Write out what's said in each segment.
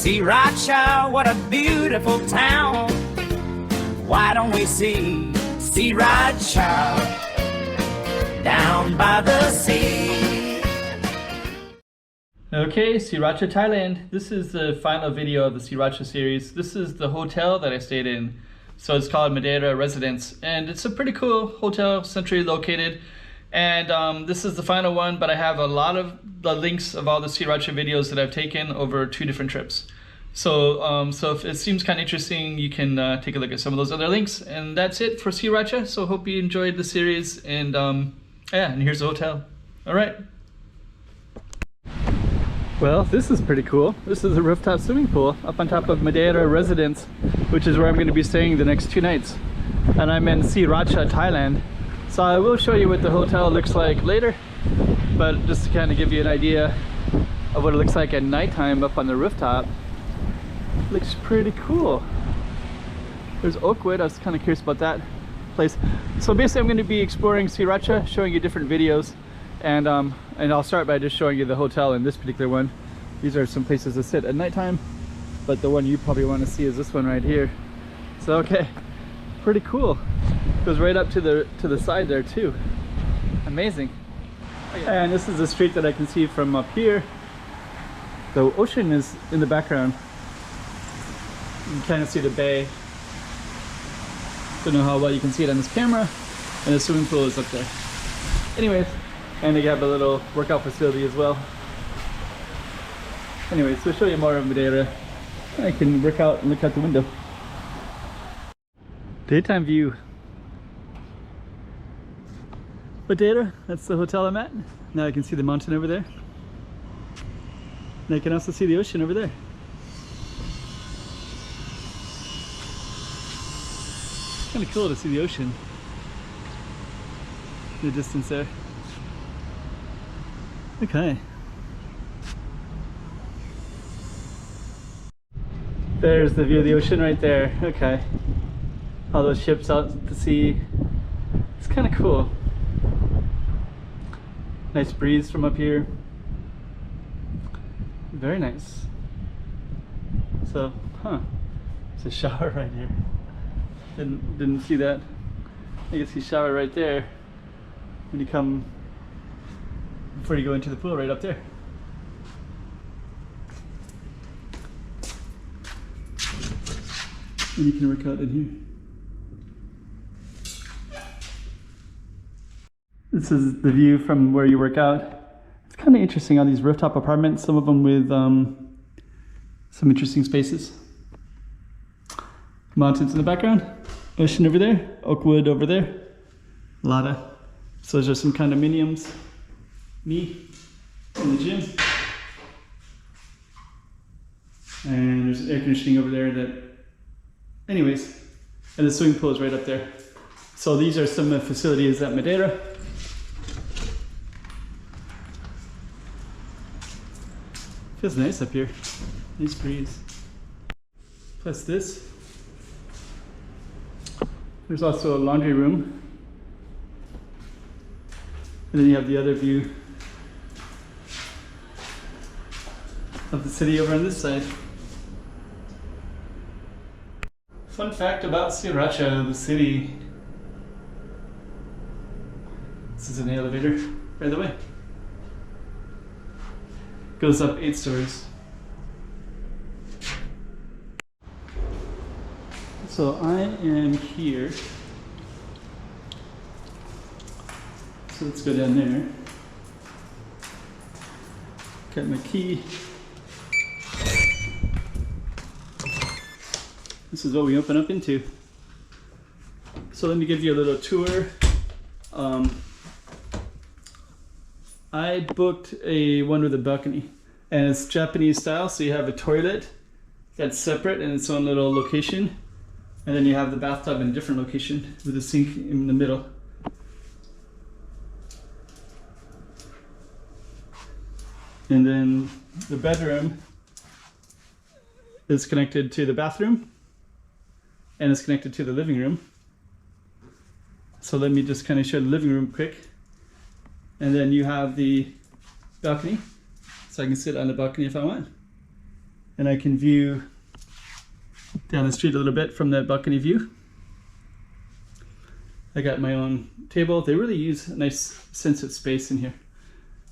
Sri Racha, what a beautiful town. Why don't we see Sri Racha down by the sea? Okay, Sri Racha, Thailand. This is the final video of the Sri Racha series. This is the hotel that I stayed in. So it's called Madeira Residence, and it's a pretty cool hotel, centrally located. And this is the final one, but I have a lot of the links of all the Sri Racha videos that I've taken over 2 different trips. So if it seems kind of interesting, you can take a look at some of those other links. And that's it for Sri Racha. So hope you enjoyed the series. And yeah, and here's the hotel. All right. Well, this is pretty cool. This is a rooftop swimming pool up on top of Madeira Residence, which is where I'm going to be staying the next 2 nights. And I'm in Sri Racha, Thailand. So I will show you what the hotel looks like later, but just to kind of give you an idea of what it looks like at nighttime up on the rooftop. It looks pretty cool. There's Oakwood. I was kind of curious about that place. So basically I'm going to be exploring Sri Racha, showing you different videos. And I'll start by just showing you the hotel in this particular one. These are some places to sit at nighttime, but the one you probably want to see is this one right here. So okay, pretty cool. Goes right up to the side there too. Amazing. And this is the street that I can see from up here. The ocean is in the background. You can kind of see the bay. Don't know how well you can see it on this camera. And the swimming pool is up there. Anyways. And they have a little workout facility as well. Anyway, so I'll show you more of Madeira. I can work out and look out the window. Daytime view. Madeira, that's the hotel I'm at. Now I can see the mountain over there. And I can also see the ocean over there. Kind of cool to see the ocean in the distance there. Okay. There's the view of the ocean right there. Okay. All those ships out to sea. It's kind of cool. Nice breeze from up here. Very nice. So, there's a shower right here. Didn't see that. I can see shower right there when you come before you go into the pool right up there. And you can work out in here. This is the view from where you work out. It's kind of interesting, all these rooftop apartments, some of them with some interesting spaces. Mountains in the background, ocean over there, Oakwood over there, Lada. So those are some condominiums. Me in the gym, and there's air conditioning over there that, anyways, and the swimming pool is right up there. So these are some of the facilities at Madeira. Feels nice up here, nice breeze. Plus this, there's also a laundry room, and then you have the other view of the city over on this side. Fun fact about Sri Racha, the city. This is an elevator, by the way. Goes up 8 stories. So I am here. So let's go down there. Got my key. This is what we open up into. So let me give you a little tour. I booked a one with a balcony, and it's Japanese style. So you have a toilet that's separate in its own little location, and then you have the bathtub in a different location with a sink in the middle. And then the bedroom is connected to the bathroom, and it's connected to the living room. So let me just kind of show the living room quick. And then you have the balcony, so I can sit on the balcony if I want. and I can view down the street a little bit from that balcony view. I got my own table. They really use a nice sense of space in here.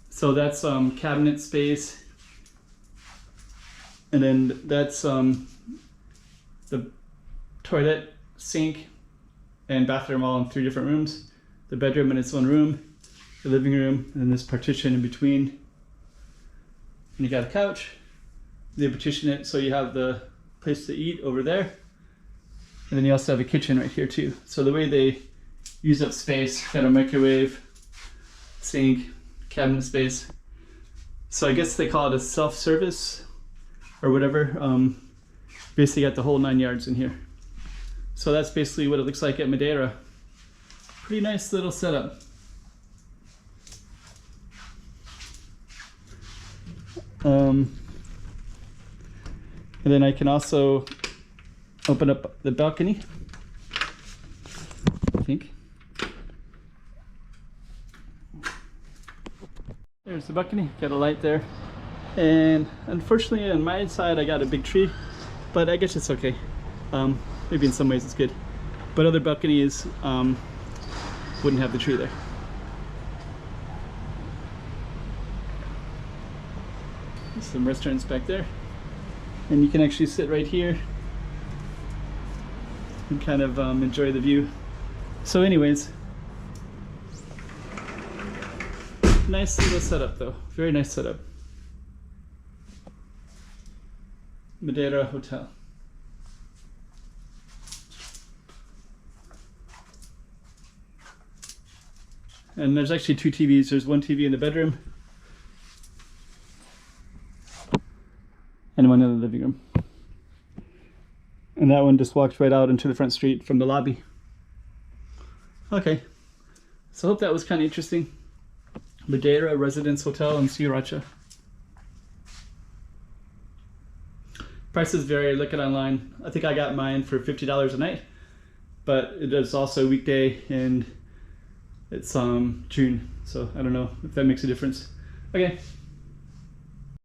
So that's cabinet space, and then that's the toilet, sink, and bathroom all in 3 different rooms. The bedroom in its own room, the living room, and this partition in between. And you got a couch. They partition it so you have the place to eat over there. And then you also have a kitchen right here too. So the way they use up space, got a microwave, sink, cabinet space. So I guess they call it a self-service or whatever. Basically got the whole 9 yards in here. So that's basically what it looks like at Madeira. Pretty nice little setup. And then I can also open up the balcony, I think. There's the balcony, got a light there. And unfortunately on my side I got a big tree, but I guess it's okay. Maybe in some ways it's good. But other balconies wouldn't have the tree there. There's some restaurants back there. And you can actually sit right here and kind of enjoy the view. So anyways, nice little setup though, very nice setup. Madeira Hotel. And there's actually 2 TVs. There's one TV in the bedroom and one in the living room. And that one just walks right out into the front street from the lobby. Okay, so I hope that was kind of interesting. Madeira Residence Hotel in SI RACHA. Prices vary, look it online. I think I got mine for $50 a night, but it is also a weekday and it's June, so I don't know if that makes a difference. Okay,